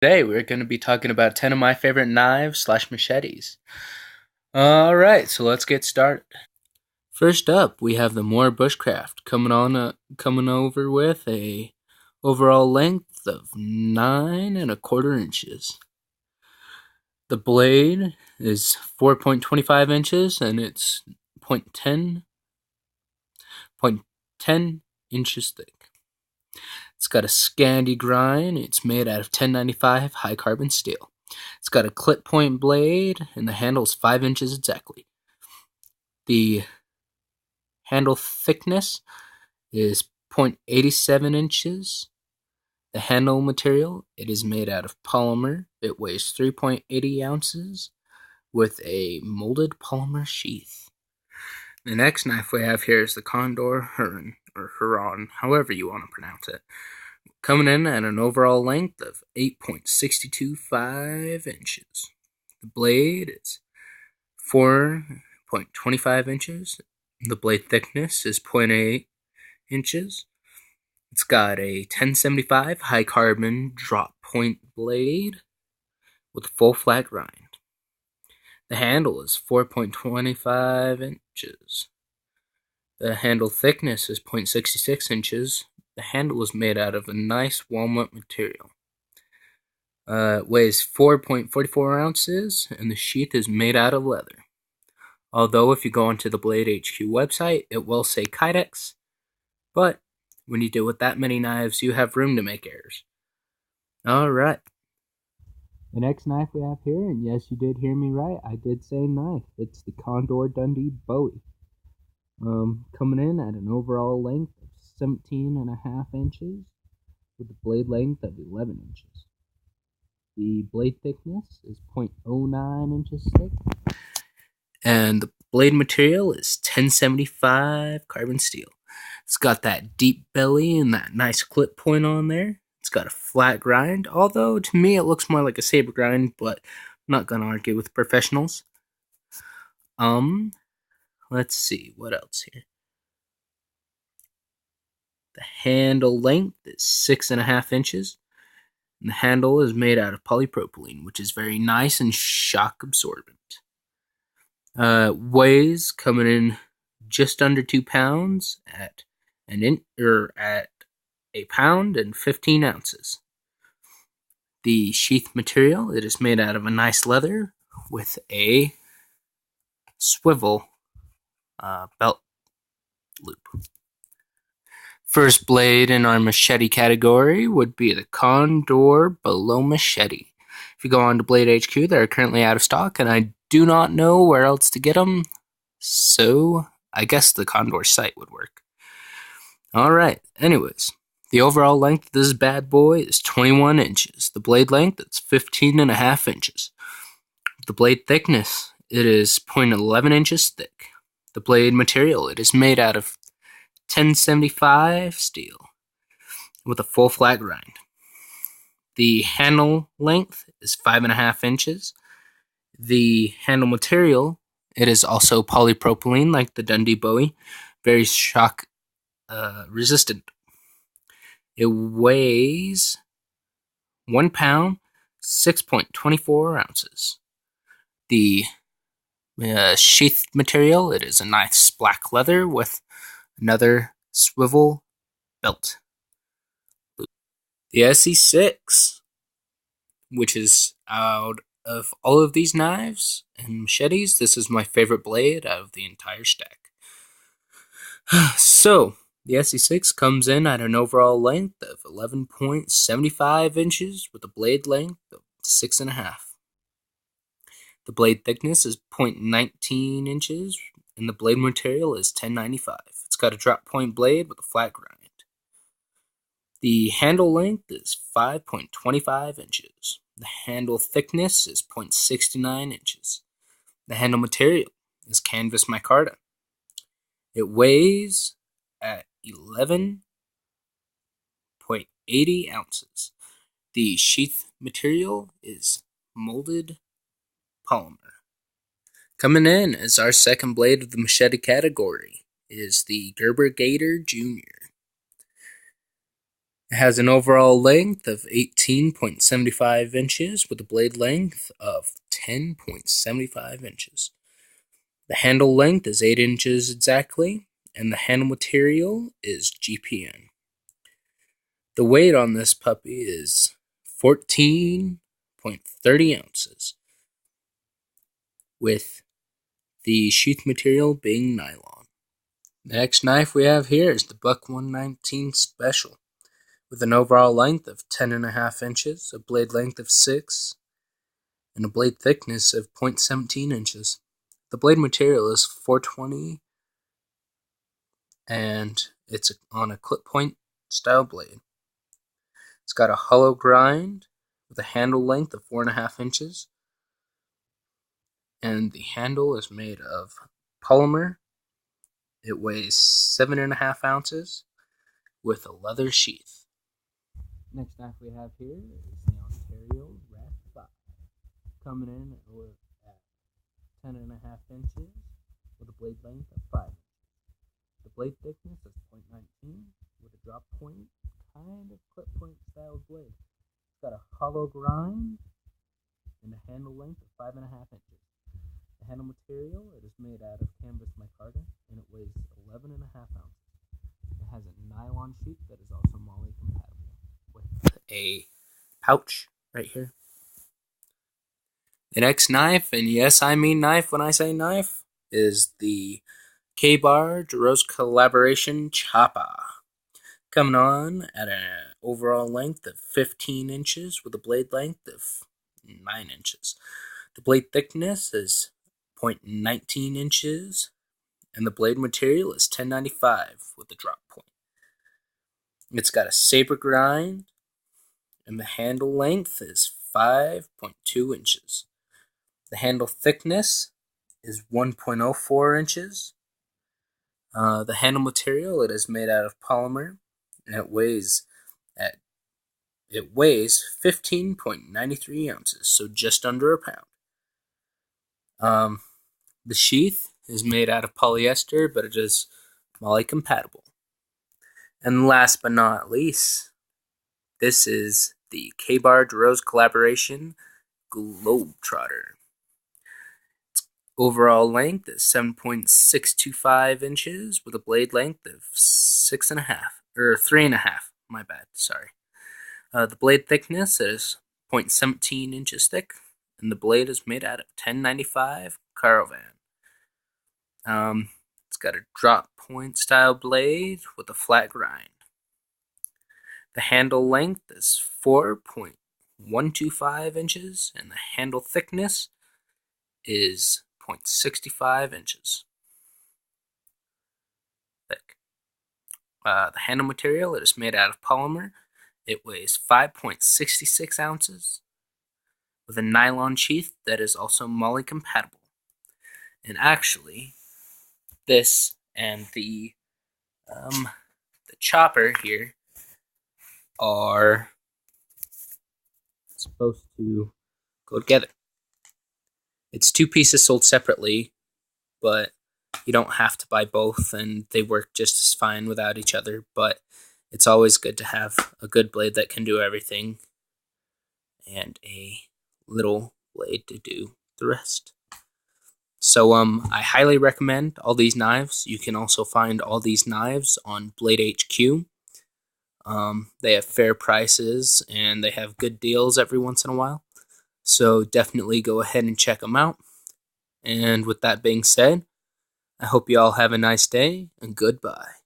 Today we're going to be talking about 10 of my favorite knives slash machetes. Alright, so let's get started. First up, we have the Moore Bushcraft coming over with a overall length of 9.25 inches. The blade is 4.25 inches and it's 0.10 inches thick. It's got a Scandi grind. It's made out of 1095 high carbon steel. It's got a clip point blade and the handle is 5 inches exactly. The handle thickness is 0.87 inches. The handle material, it is made out of polymer. It weighs 3.80 ounces with a molded polymer sheath. The next knife we have here is the Condor Huron, or Huron, however you want to pronounce it. Coming in at an overall length of 8.625 inches. The blade is 4.25 inches. The blade thickness is 0.8 inches. It's got a 1075 high carbon drop point blade with a full flat grind. The handle is 4.25 inches. The handle thickness is 0.66 inches. The handle is made out of a nice walnut material. It weighs 4.44 ounces, and the sheath is made out of leather. Although if you go onto the Blade HQ website, it will say Kydex, but when you deal with that many knives, you have room to make errors. Alright. The next knife we have here, and yes, you did hear me right, I did say knife. It's the Condor Dundee Bowie. Coming in at an overall length of 17.5 inches with a blade length of 11 inches. The blade thickness is 0.09 inches thick, and the blade material is 1075 carbon steel. It's got that deep belly and that nice clip point on there. It's got a flat grind, although to me it looks more like a saber grind, but I'm not gonna argue with professionals. Let's see, what else here? The handle length is 6.5 inches. And the handle is made out of polypropylene, which is very nice and shock absorbent. Weighs coming in just under 2 pounds at at a pound and 15 ounces. The sheath material, it is made out of a nice leather with a swivel belt loop. First blade in our machete category would be the Condor Below Machete. If you go on to Blade HQ, they're currently out of stock, and I do not know where else to get them, so I guess the Condor site would work. Alright, anyways, the overall length of this bad boy is 21 inches. The blade length is 15.5 inches. The blade thickness, it is 0.11 inches thick. The blade material, it is made out of 1075 steel with a full flat grind. The handle length is 5.5 inches. The handle material, it is also polypropylene like the Dundee Bowie, very shock resistant. It weighs 1 pound, 6.24 ounces. The sheath material, it is a nice black leather with another swivel belt. The SE6, which is out of all of these knives and machetes, this is my favorite blade out of the entire stack. So, the SE6 comes in at an overall length of 11.75 inches with a blade length of 6.5. The blade thickness is 0.19 inches, and the blade material is 1095. It's got a drop point blade with a flat grind. The handle length is 5.25 inches. The handle thickness is 0.69 inches. The handle material is canvas micarta. It weighs at 11.80 ounces. The sheath material is molded polymer. Coming in as our second blade of the machete category is the Gerber Gator Jr. It has an overall length of 18.75 inches with a blade length of 10.75 inches. The handle length is 8 inches exactly, and the handle material is GPN. The weight on this puppy is 14.30 ounces, with the sheath material being nylon. The next knife we have here is the Buck 119 Special, with an overall length of 10.5 inches, a blade length of 6, and a blade thickness of 0.17 inches. The blade material is 420, and it's on a clip point style blade. It's got a hollow grind with a handle length of 4.5 inches, and the handle is made of polymer. It weighs 7.5 ounces with a leather sheath. Next knife we have here is the Ontario Rat 5, coming in at 10.5 inches with a blade length of 5 inches. The blade thickness is 0.19 with a drop point, kind of clip point style blade. It's got a hollow grind and a handle length of 5.5 inches. The handle material, it is made out of canvas micarta, and it weighs 11.5 ounces. It has a nylon sheath that is also MOLLE compatible, with a pouch right here. The next knife, and yes, I mean knife when I say knife, is the K-Bar DeRose Collaboration Choppa, coming on at an overall length of 15 inches with a blade length of 9 inches. The blade thickness is 0.19 inches, and the blade material is 1095 with a drop point. It's got a saber grind, and the handle length is 5.2 inches. The handle thickness is 1.04 inches. The handle material, it is made out of polymer, and it weighs 15.93 ounces, so just under a pound. The sheath is made out of polyester, but it is MOLLE compatible. And last but not least, this is the K-Bar DeRose Collaboration Globetrotter. Its overall length is 7.625 inches with a blade length of 3.5. My bad, sorry. The blade thickness is 0.17 inches thick, and the blade is made out of 1095 caravan. It's got a drop point style blade with a flat grind. The handle length is 4.125 inches, and the handle thickness is 0.65 inches thick. The handle material, it is made out of polymer. It weighs 5.66 ounces with a nylon sheath that is also MOLLE compatible. And actually, this and the chopper here are supposed to go together. It's 2 pieces sold separately, but you don't have to buy both, and they work just as fine without each other. But it's always good to have a good blade that can do everything, and a little blade to do the rest. So I highly recommend all these knives. You can also find all these knives on Blade HQ. They have fair prices, and they have good deals every once in a while. So definitely go ahead and check them out. And with that being said, I hope you all have a nice day, and goodbye.